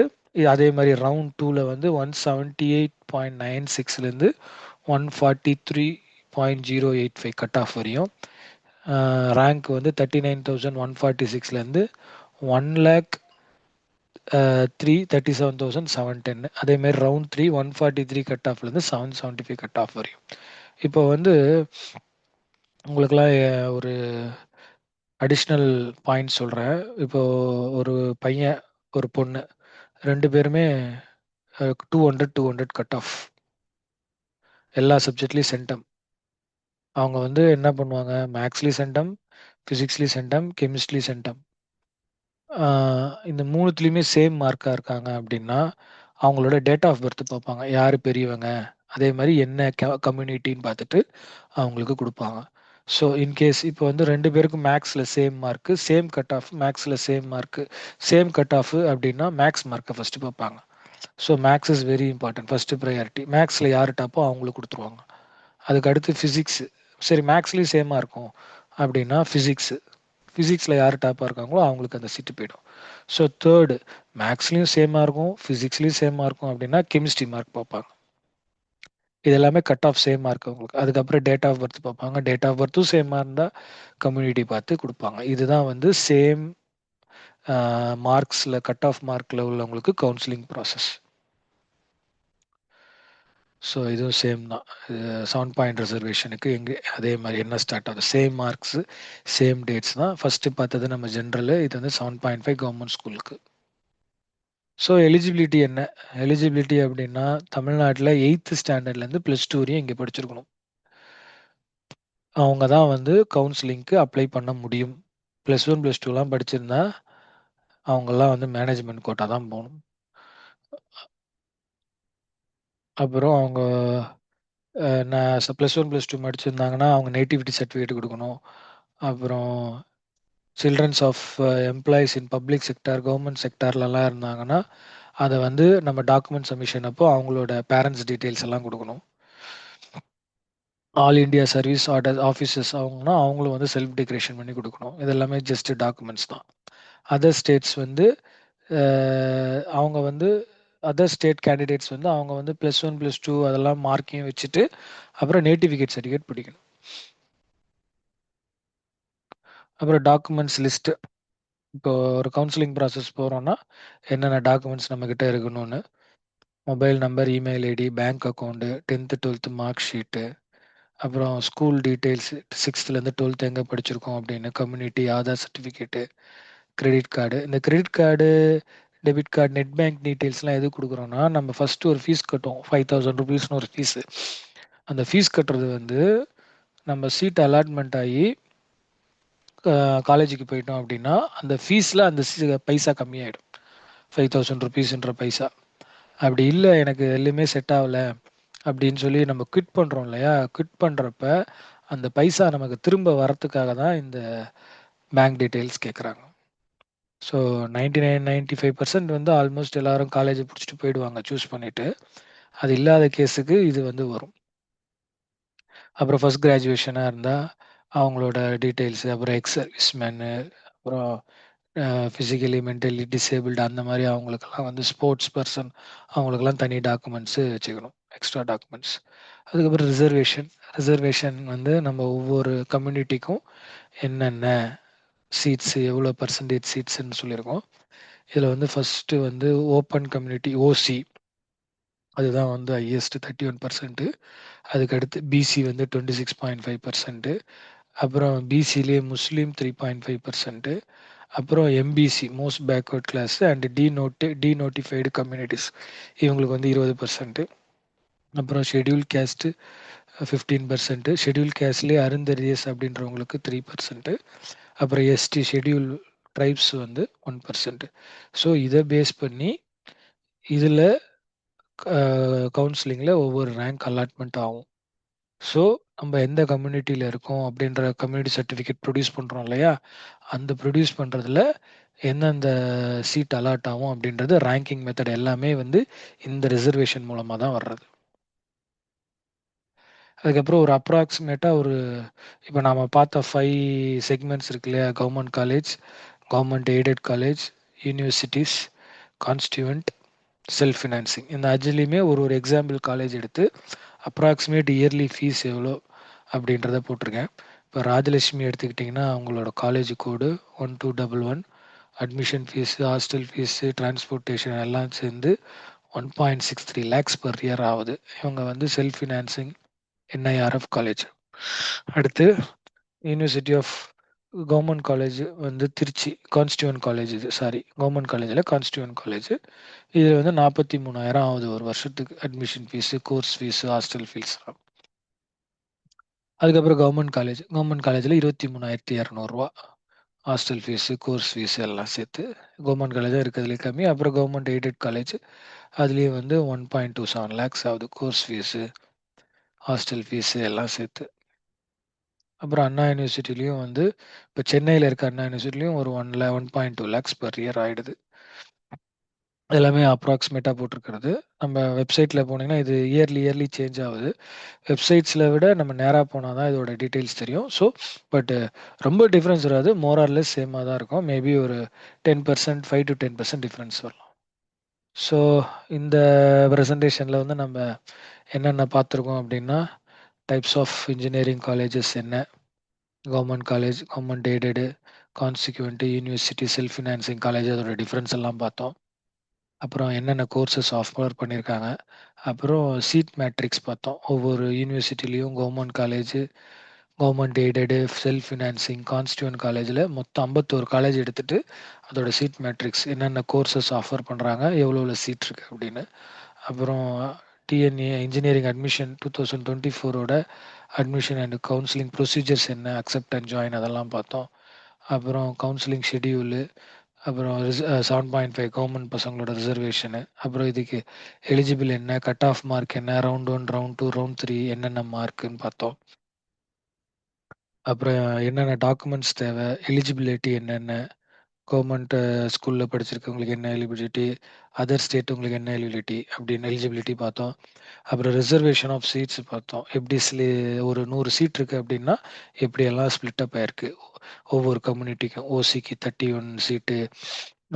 அதே மாதிரி ரவுண்ட் 2ல் வந்து 178.96லேருந்து 143.085 கட் ஆஃப் வரையும். ரேங்க் வந்து 39,146லேருந்து 1,37,710. அதேமாதிரி ரவுண்ட் 3 143 கட் ஆஃப்லேருந்து 775 கட் ஆஃப் வரையும். இப்போ வந்து உங்களுக்கெல்லாம் ஒரு அடிஷ்னல் பாயிண்ட் சொல்கிறேன். இப்போ ஒரு பையன் ஒரு பொண்ணு 2 பேருமே 200 கட் ஆஃப், எல்லா சப்ஜெக்ட்லேயும் சென்டம். அவங்க வந்து என்ன பண்ணுவாங்க, மேக்ஸ்லேயும் சென்டம், ஃபிசிக்ஸ்லேயும் சென்டம், கெமிஸ்ட்ரிலையும் சென்டம். இந்த 3த்துலேயுமே சேம் மார்க்காக இருக்காங்க அப்படின்னா அவங்களோட டேட் ஆஃப் பர்த் பார்ப்பாங்க, யார் பெரியவங்க, அதே மாதிரி என்ன கம்யூனிட்டின்னு பார்த்துட்டு அவங்களுக்கு கொடுப்பாங்க. ஸோ இன்கேஸ் இப்போ வந்து 2 பேருக்கும் மேக்ஸில் same mark, same cut off, மேக்ஸில் same mark, same cut off அப்படின்னா மேக்ஸ் மார்க்கை ஃபஸ்ட்டு பார்ப்பாங்க. So maths is very important, first priority. மேக்ஸில் யார் டாப்போ அவங்களுக்கு கொடுத்துருவாங்க. அதுக்கு அடுத்து ஃபிசிக்ஸு. சரி மேக்ஸ்லேயும் சேமாக இருக்கும் அப்படின்னா ஃபிசிக்ஸு. ஃபிசிக்ஸில் யார் டாப்பாக இருக்காங்களோ அவங்களுக்கு அந்த சீட்டு போயிடும். ஸோ தேர்டு, மேக்ஸ்லேயும் சேமாக இருக்கும், ஃபிசிக்ஸ்லேயும் சேமாக இருக்கும் அப்படின்னா கெமிஸ்ட்ரி மார்க் பார்ப்பாங்க. இது எல்லாமே கட் ஆஃப் சேமாக இருக்கு உங்களுக்கு. அதுக்கப்புறம் டேட் ஆஃப் பர்த் பார்ப்பாங்க. டேட் ஆஃப் பர்த்தும் சேமாக இருந்தால் கம்யூனிட்டி பார்த்து கொடுப்பாங்க. இதுதான் வந்து சேம் மார்க்ஸில், கட் ஆஃப் மார்க்கில் உள்ளவங்களுக்கு கவுன்சிலிங் ப்ராசஸ். ஸோ இதுவும் சேம் தான். 7 பாயிண்ட் ரிசர்வேஷனுக்கு எங்கே அதே மாதிரி என்ன ஸ்டார்ட் ஆகுது, சேம் மார்க்ஸு, சேம் டேட்ஸ் தான். ஃபஸ்ட்டு பார்த்தது நம்ம ஜென்ரலு, இது வந்து 7.5 கவர்மெண்ட் ஸ்கூலுக்கு. ஸோ எலிஜிபிலிட்டி என்ன? எலிஜிபிலிட்டி அப்படின்னா தமிழ்நாட்டில் 8th ஸ்டாண்டர்ட்லேருந்து +2 வரையும் இங்கே படிச்சிருக்கணும். அவங்க தான் வந்து கவுன்சிலிங்க்கு அப்ளை பண்ண முடியும். +1 +2லாம் படிச்சிருந்தா அவங்கெல்லாம் வந்து மேனேஜ்மெண்ட் கோட்டா தான் போகணும். அப்புறம் அவங்க நான் +1 +2 படிச்சிருந்தாங்கன்னா அவங்க நேட்டிவிட்டி சர்டிஃபிகேட் கொடுக்கணும். அப்புறம் children's of employees in public sector, government செக்டார்லலாம் இருந்தாங்கன்னா அதை வந்து நம்ம டாக்குமெண்ட் சப்மிஷன் அப்போ அவங்களோட பேரண்ட்ஸ் டீட்டெயில்ஸ் எல்லாம் கொடுக்கணும். All India service order officers அவங்கன்னா அவங்களும் வந்து செல்ஃப் டிக்ரேஷன் பண்ணி கொடுக்கணும். இது எல்லாமே ஜஸ்ட் டாக்குமெண்ட்ஸ் தான். அதர் ஸ்டேட்ஸ் வந்து அவங்க வந்து அதர் ஸ்டேட் கேண்டிடேட்ஸ் வந்து அவங்க வந்து +1 +2 அதெல்லாம் மார்க்கையும் வச்சுட்டு அப்புறம் நேட்டிஃபிகேட் சர்டிஃபிகேட் பிடிக்கணும். அப்புறம் டாக்குமெண்ட்ஸ் லிஸ்ட்டு. இப்போ ஒரு கவுன்சிலிங் ப்ராசஸ் போகிறோன்னா என்னென்ன டாக்குமெண்ட்ஸ் நம்மக்கிட்ட இருக்கணும்னு, mobile number, email ID, bank account, 10th 12th mark sheet, அப்புறம் ஸ்கூல் டீட்டெயில்ஸ், 6th 12th எங்கே படிச்சிருக்கோம் அப்படின்னு, community, Aadhaar certificate, credit card. இந்த credit card, debit card, net bank டீட்டெயில்ஸ்லாம் எது கொடுக்குறோன்னா நம்ம ஃபஸ்ட்டு ஒரு ஃபீஸ் கட்டுவோம், 5000 ருபீஸ்னு ஒரு ஃபீஸு. அந்த ஃபீஸ் கட்டுறது வந்து நம்ம சீட் அலாட்மெண்ட் ஆகி காலேஜுக்கு போயிட்டோம் அப்படின்னா அந்த ஃபீஸில் அந்த பைசா கம்மியாயிடும், 5000 ருபீஸ்ன்ற பைசா. அப்படி இல்லை எனக்கு எதுலையுமே செட் ஆகலை அப்படின்னு சொல்லி நம்ம குவிட் பண்ணுறோம் இல்லையா, குவிட் பண்ணுறப்ப அந்த பைசா நமக்கு திரும்ப வரத்துக்காக தான் இந்த பேங்க் டீட்டெயில்ஸ் கேட்குறாங்க. ஸோ 99-95% வந்து ஆல்மோஸ்ட் எல்லாரும் காலேஜை பிடிச்சிட்டு போயிடுவாங்க சூஸ் பண்ணிட்டு. அது இல்லாத கேஸுக்கு இது வந்து வரும். அப்புறம் ஃபர்ஸ்ட் கிராஜுவேஷனாக இருந்தால் அவங்களோட டீட்டெயில்ஸு, அப்புறம் எக்ஸ் சர்வீஸ்மேனு, அப்புறம் ஃபிசிக்கலி மென்டலி டிசேபிள்டு அந்த மாதிரி அவங்களுக்கெல்லாம் வந்து ஸ்போர்ட்ஸ் பர்சன் அவங்களுக்கெல்லாம் தனி டாக்குமெண்ட்ஸு வச்சுக்கணும், எக்ஸ்ட்ரா டாக்குமெண்ட்ஸ். அதுக்கப்புறம் ரிசர்வேஷன். ரிசர்வேஷன் வந்து நம்ம ஒவ்வொரு கம்யூனிட்டிக்கும் என்னென்ன சீட்ஸு, எவ்வளோ பர்சன்டேஜ் சீட்ஸுன்னு சொல்லியிருக்கோம். இதில் வந்து ஃபஸ்ட்டு வந்து ஓப்பன் கம்யூனிட்டி ஓசி, அதுதான் வந்து ஹையஸ்ட் 31%. அதுக்கடுத்து பிசி வந்து 26.5%. அப்புறம் பிசிலே முஸ்லீம் 3.5%. அப்புறம் MBC most backward class and denotified communities இவங்களுக்கு வந்து 20%. அப்புறம் ஷெட்யூல் கேஸ்ட்டு 15%. ஷெட்யூல் கேஸ்ட்லேயே அருந்தரியஸ் அப்படின்றவங்களுக்கு 3%. அப்புறம் எஸ்டி ஷெட்யூல் ட்ரைப்ஸ் வந்து 1%. ஸோ இதை பேஸ் பண்ணி இதில் கவுன்சிலிங்கில் ஒவ்வொரு ரேங்க் அலாட்மெண்ட் ஆகும். ஸோ நம்ம எந்த கம்யூனிட்டியில் இருக்கோம் அப்படின்ற கம்யூனிட்டி சர்டிஃபிகேட் ப்ரொடியூஸ் பண்ணுறோம் இல்லையா, அந்த ப்ரொடியூஸ் பண்ணுறதுல எந்தெந்த சீட் அலாட் ஆகும் அப்படின்றது ரேங்கிங் மெத்தட் எல்லாமே வந்து இந்த ரிசர்வேஷன் மூலமாக தான் வர்றது. அதுக்கப்புறம் ஒரு அப்ராக்சிமேட்டாக ஒரு இப்போ நாம் பார்த்த 5 செக்மெண்ட்ஸ் இருக்கு இல்லையா, government college, government aided college, universities, constituent, self financing. இந்த அஞ்சுலேயுமே ஒரு ஒரு எக்ஸாம்பிள் காலேஜ் எடுத்து அப்ராக்சிமேட் இயர்லி ஃபீஸ் எவ்வளோ அப்படின்றத போட்டிருக்கேன். இப்போ ராஜலட்சுமி எடுத்துக்கிட்டிங்கன்னா அவங்களோட காலேஜ் கோடு 1211. Admission fees, hostel fees, transportation எல்லாம் சேர்ந்து 1.63 lakhs per year ஆகுது. இவங்க வந்து செல்ஃப் ஃபினான்சிங் என்ஐஆர்எஃப் காலேஜ். அடுத்து யூனிவர்சிட்டி ஆஃப் கவர்மெண்ட் காலேஜ் வந்து திருச்சி, கான்ஸ்டியூவன்ட் காலேஜ், இது சாரி கவர்மெண்ட் காலேஜில் கான்ஸ்டியூவன்ட் காலேஜ். இதில் வந்து 43,000 ஆகுது ஒரு வருஷத்துக்கு admission fees, course fees, hostel ஃபீஸ்லாம். அதுக்கப்புறம் கவர்மெண்ட் காலேஜில் 23,200 ஹாஸ்டல் ஃபீஸு, கோர்ஸ் ஃபீஸு எல்லாம் சேர்த்து. கவர்மெண்ட் காலேஜ் தான் இருக்கிறதுலே கம்மி. அப்புறம் கவர்மெண்ட் எய்டட் காலேஜ், அதுலேயே வந்து 1.27 lakhs ஆகுது கோர்ஸ் ஃபீஸு, ஹாஸ்டல் ஃபீஸு எல்லாம் சேர்த்து. அப்புறம் அண்ணா யூனிவர்சிட்டிலயும் வந்து இப்போ சென்னையில இருக்க அண்ணா யூனிவர்சிட்டிலயும் ஒரு 1.2 லேக்ஸ் பெர் இயர் ஆயிடுது. எல்லாமே அப்ராக்ஸிமேட்டா போட்டிருக்கிறது. நம்ம வெப்சைட்ல போனீங்கன்னா, இது இயர்லி சேஞ்ச் ஆகுது. வெப்சைட்ஸ்ல விட நம்ம நேரா போனா தான் இதோட டீட்டெயில்ஸ் தெரியும். ஸோ பட் ரொம்ப டிஃபரன்ஸ் வராது. மோர் ஆர் லெஸ் சேமா தான் இருக்கும். மேபி ஒரு 10% 5 to 10% டிஃபரன்ஸ் வரலாம். ஸோ இந்த பிரசன்டேஷன்ல வந்து நம்ம என்னென்ன பார்த்துருக்கோம் அப்படின்னா, டைப்ஸ் ஆஃப் இன்ஜினியரிங் காலேஜஸ் என்ன? Government college, government aided, constituent, university, self financing college அதோட டிஃபரன்ஸ் எல்லாம் பார்த்தோம். அப்புறம் என்னென்ன கோர்சஸ் ஆஃபர் பண்ணியிருக்காங்க. அப்புறம் சீட் மேட்ரிக்ஸ் பார்த்தோம். ஒவ்வொரு யூனிவர்சிட்டிலயும் government college, government aided, self financing, constituent காலேஜ்ல மொத்தம் 51 காலேஜ் எடுத்துட்டு, அதோட சீட் மேட்ரிக்ஸ் என்னென்ன கோர்சஸ் ஆஃபர் பண்றாங்க, எவ்வளோ சீட் இருக்கு அப்படின்னு. அப்புறம் டிஎன்ஏ இன்ஜினியரிங் அட்மிஷன் 2024ஓட அட்மிஷன் அண்ட் கவுன்சிலிங் ப்ரொசீஜர்ஸ் என்ன, அக்செப்ட் அண்ட் ஜாயின் அதெல்லாம் பார்த்தோம். அப்புறம் கவுன்சிலிங் ஷெட்யூலு, அப்புறம் 7.5 கவர்மெண்ட் பசங்களோட ரிசர்வேஷனு, அப்புறம் இதுக்கு எலிஜிபிள் என்ன, கட் ஆஃப் மார்க் என்ன, ரவுண்ட் 1, ரவுண்ட் 2, ரவுண்ட் 3 என்னென்ன மார்க்குன்னு பார்த்தோம். அப்புறம் என்னென்ன டாக்குமெண்ட்ஸ் தேவை, எலிஜிபிலிட்டி என்னென்ன, கவர்மெண்ட் ஸ்கூல்ல படிச்சிருக்கவங்களுக்கு என்ன எலிஜிபிலிட்டி, அதர் ஸ்டேட் உங்களுக்கு என்ன எலிஜிபிலிட்டி அப்படின்னு எலிஜிபிலிட்டி பார்த்தோம். அப்புறம் ரிசர்வேஷன் ஆஃப் சீட்ஸ் பார்த்தோம். எப்படி ஒரு 100 சீட் இருக்கு அப்படின்னா, எப்படியெல்லாம் ஸ்ப்ளிட் அப் ஆயிருக்கு ஒவ்வொரு கம்யூனிட்டிக்கும். ஓசிக்கு 31 சீட்டு,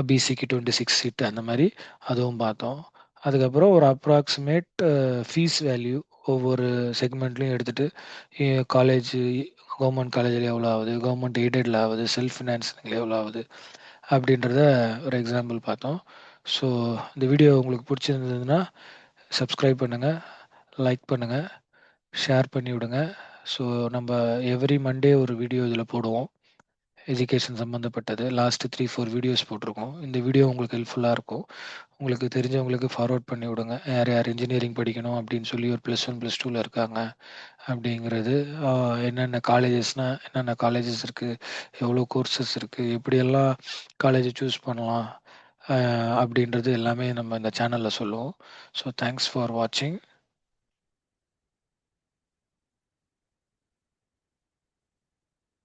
பிசிக்கு 26 சீட்டு அந்த மாதிரி அதுவும் பார்த்தோம். அதுக்கப்புறம் ஒரு அப்ராக்சிமேட் ஃபீஸ் வேல்யூ ஒவ்வொரு செக்மெண்ட்லையும் எடுத்துட்டு காலேஜ் கவர்மெண்ட் காலேஜில் எவ்வளோ ஆகுது, கவர்மெண்ட் எய்டடில் ஆகுது, செல்ஃப் ஃபினான்ஸிங்கில் எவ்வளோ ஆகுது அப்படின்றத ஒரு எக்ஸாம்பிள் பார்த்தோம். ஸோ இந்த வீடியோ உங்களுக்கு பிடிச்சிருந்ததுன்னா சப்ஸ்கிரைப் பண்ணுங்கள், லைக் பண்ணுங்கள், ஷேர் பண்ணி விடுங்க. ஸோ நம்ம எவ்ரி மண்டே ஒரு வீடியோ இதில் போடுவோம். எஜுகேஷன் சம்மந்தப்பட்டது. லாஸ்ட் 3, 4 வீடியோஸ் போட்டிருக்கோம். இந்த வீடியோ உங்களுக்கு ஹெல்ப்ஃபுல்லா இருக்கும். உங்களுக்கு தெரிஞ்சவங்களுக்கு ஃபார்வர்ட் பண்ணி விடுங்க. யார் யார் இன்ஜினியரிங் படிக்கணும் அப்படின்னு சொல்லி ஒரு +1, +2ல இருக்காங்க அப்படிங்கிறது. என்னென்ன காலேஜஸ்னா என்னென்ன காலேஜஸ் இருக்கு, எவ்வளோ கோர்சஸ் இருக்கு, எப்படியெல்லாம் காலேஜ் சூஸ் பண்ணலாம் அப்படின்றது எல்லாமே நம்ம இந்த சேனல்ல சொல்லுவோம். ஸோ தேங்க்ஸ் ஃபார் வாட்சிங்.